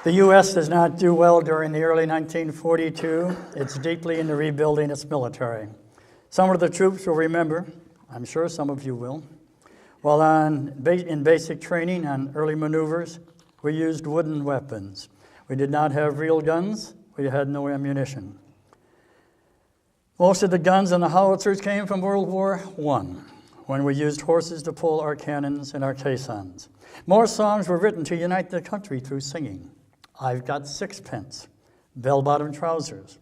The U.S. does not do well during the early 1942. It's deeply into rebuilding its military. Some of the troops will remember, I'm sure some of you will, while in basic training on early maneuvers, we used wooden weapons. We did not have real guns. We had no ammunition. Most of the guns and the howitzers came from World War I, when we used horses to pull our cannons and our caissons. More songs were written to unite the country through singing. I've Got Sixpence, Bell-Bottom Trousers,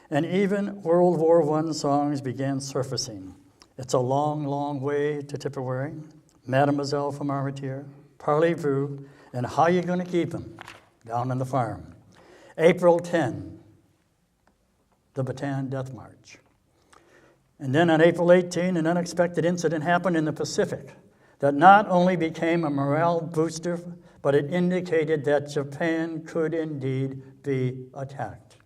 and even World War I songs began surfacing. It's a long, long way to Tipperary, Mademoiselle from Armentières, Parlez-vous, and How You Gonna Keep 'Em down on the farm. April 10, the Bataan Death March. And then on April 18, an unexpected incident happened in the Pacific that not only became a morale booster, but it indicated that Japan could indeed be attacked.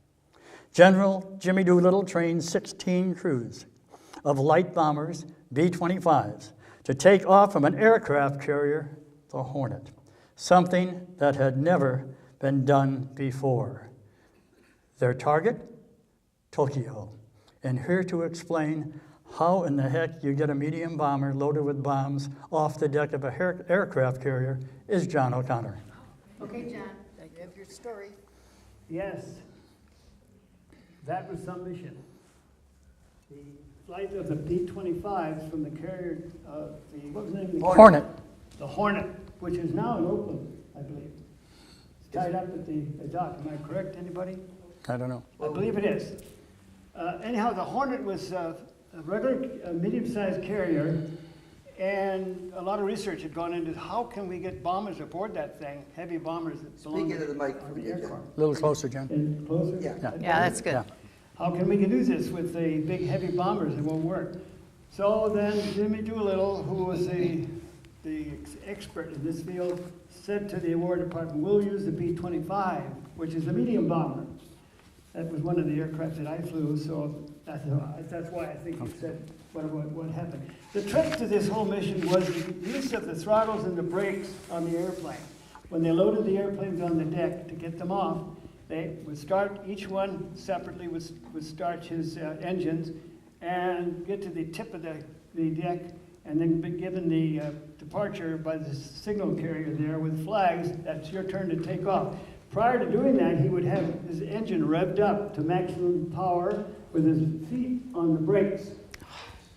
General Jimmy Doolittle trained 16 crews of light bombers, B-25s, to take off from an aircraft carrier, the Hornet, something that had never been done before. Their target? Tokyo. And here to explain how in the heck you get a medium bomber loaded with bombs off the deck of an aircraft carrier is John O'Connor. Okay, John, you have your story. Yes, that was some mission. The flight of the B-25s from the carrier, what was the name of the Hornet. The Hornet, which is now in Oakland, I believe. It's tied up at the dock. Am I correct, anybody? I don't know. I believe it is. Anyhow, the Hornet was a regular medium-sized carrier, and a lot of research had gone into how can we get bombers aboard that thing, heavy bombers that belong Speak into the mic on for the you, aircraft. A little closer, John. And closer? Yeah. Yeah, that's good. Yeah. How can we do this with the big heavy bombers? It won't work. So then Jimmy Doolittle, who was the expert in this field, said to the War Department, we'll use the B-25, which is a medium bomber. That was one of the aircraft that I flew, so that's why I think he said what happened. The trick to this whole mission was the use of the throttles and the brakes on the airplane. When they loaded the airplanes on the deck to get them off, they would start, each one separately would start his engines and get to the tip of the deck and then be given the departure by the signal carrier there with flags, that's your turn to take off. Prior to doing that, he would have his engine revved up to maximum power with his feet on the brakes.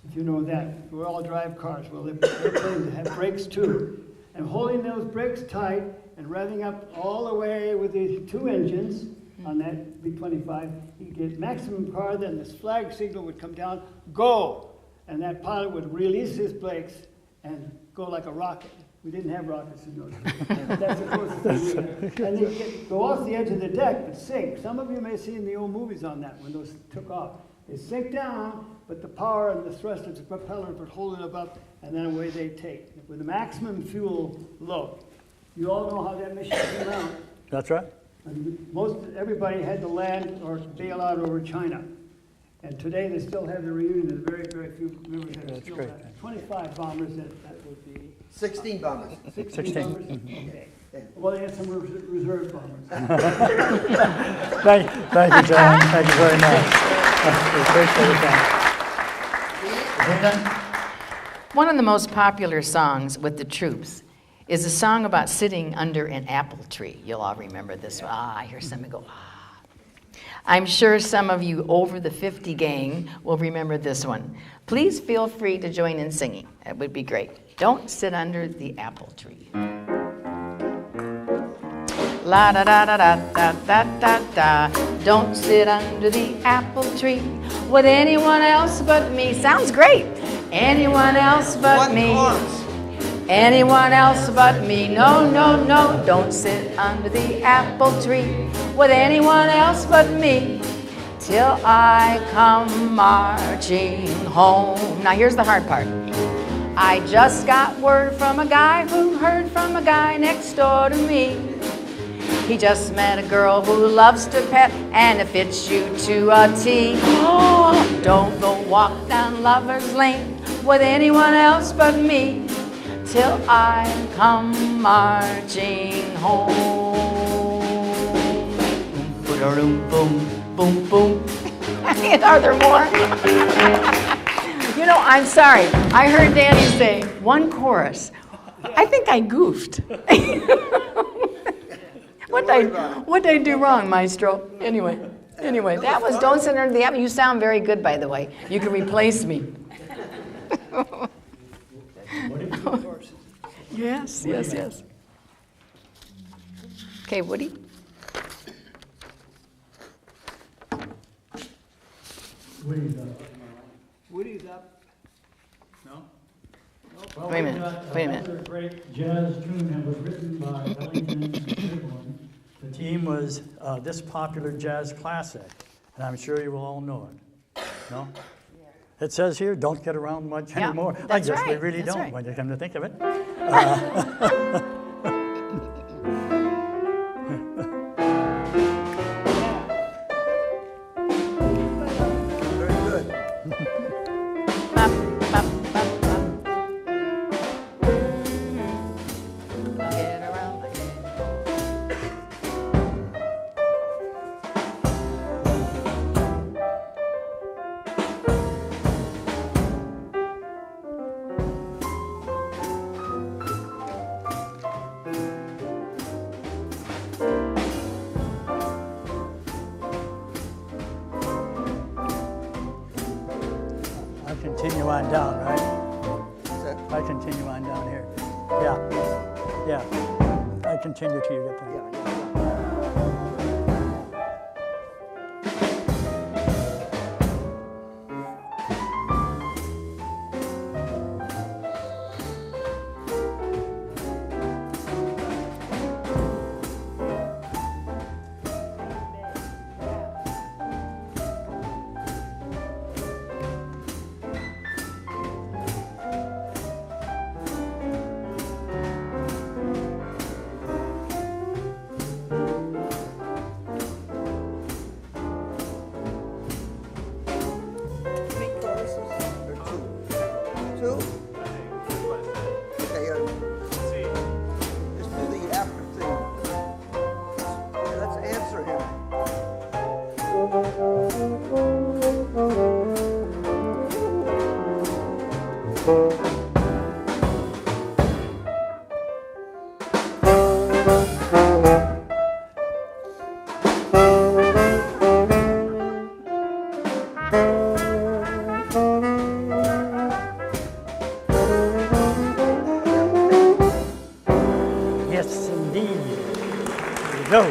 If you know that, we all drive cars. Well, the airplanes have brakes too. And holding those brakes tight and revving up all the way with the two engines on that B-25, he'd get maximum power, then this flag signal would come down, go! And that pilot would release his brakes and go like a rocket. We didn't have rockets in those days. That's the closest thing we had. And they'd go off the edge of the deck, but sink. Some of you may have seen the old movies on that when those took off. They sink down, but the power and the thrust of the propeller would hold it up, and then away they take with the maximum fuel load. You all know how that mission came out. That's right. Everybody had to land or bail out over China. And today they still have the reunion of very, very few members that still great. have 25 bombers that would be 16 bombers. 16 bombers? Okay. Well, they had some reserve bombers. Thank you, John. Thank you very much. We appreciate it. One of the most popular songs with the troops is a song about sitting under an apple tree. You'll all remember this one. I hear somebody go, I'm sure some of you over the 50 gang will remember this one. Please feel free to join in singing. That would be great. Don't sit under the apple tree. La da da da da da da da da. Don't sit under the apple tree with anyone else but me. Sounds great. Anyone else but me. Anyone else but me. No, no, no. Don't sit under the apple tree with anyone else but me till I come marching home. Now here's the hard part. I just got word from a guy who heard from a guy next door to me. He just met a girl who loves to pet and it fits you to a T. Oh, don't go walk down Lover's Lane with anyone else but me till I come marching home. Boom, boom, boom, boom. Are there more? You know, I'm sorry. I heard Danny say one chorus. I think I goofed. What'd I do wrong, Maestro? Anyway, that was Don't Sit Under the Apple. You sound very good, by the way. You can replace me. Yes. Okay, Woody. Woody's up. No? Well, Wait a minute, wait a minute. Another great jazz tune that was written by Ellington and Claiborne. The theme was this popular jazz classic, and I'm sure you will all know it. No? It says here, don't get around much Yeah, anymore. I that's guess we right, really that's don't right. when you come to think of it. Very good. Bop, bop, bop, bop. Get around like I continue on down, right? What's that? I continue on down here. Yeah. I continue till you get there. Three choruses or two? Two? Okay, let's do the after thing. Okay, let's answer him. Yes, indeed. Here we go.